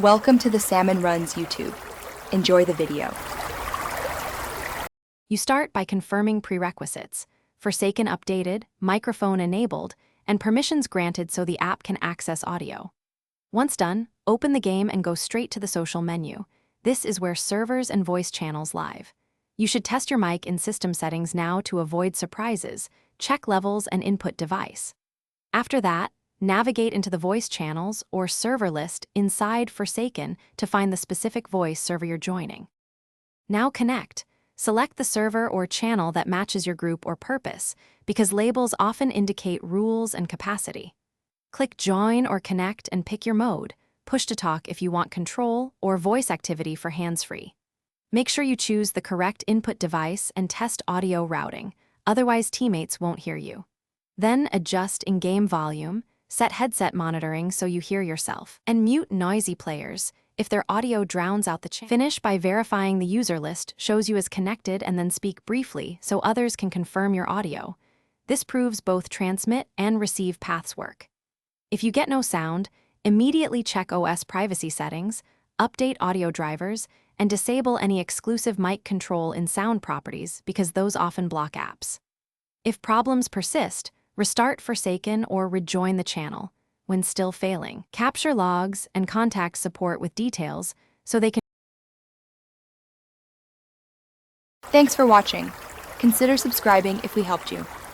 Welcome to the Salmon Runs YouTube. Enjoy the video. You start by confirming prerequisites: Forsaken updated, microphone enabled, and permissions granted so the app can access audio. Once done, open the game and go straight to the social menu. This is where servers and voice channels live. You should test your mic in system settings now to avoid surprises. Check levels and input device. After that, navigate into the voice channels or server list inside Forsaken to find the specific voice server you're joining. Now connect. Select the server or channel that matches your group or purpose, because labels often indicate rules and capacity. Click Join or Connect and pick your mode: push to talk if you want control, or voice activity for hands-free. Make sure you choose the correct input device and test audio routing, otherwise teammates won't hear you. Then adjust in-game volume, set headset monitoring so you hear yourself, and mute noisy players if their audio drowns out the channel. Finish by verifying the user list shows you as connected, and then speak briefly so others can confirm your audio. This proves both transmit and receive paths work. If you get no sound, immediately check OS privacy settings, update audio drivers, and disable any exclusive mic control in sound properties, because those often block apps. If problems persist, restart Forsaken or rejoin the channel. When still failing, capture logs and contact support with details so they can. Thanks for watching. Consider subscribing if we helped you.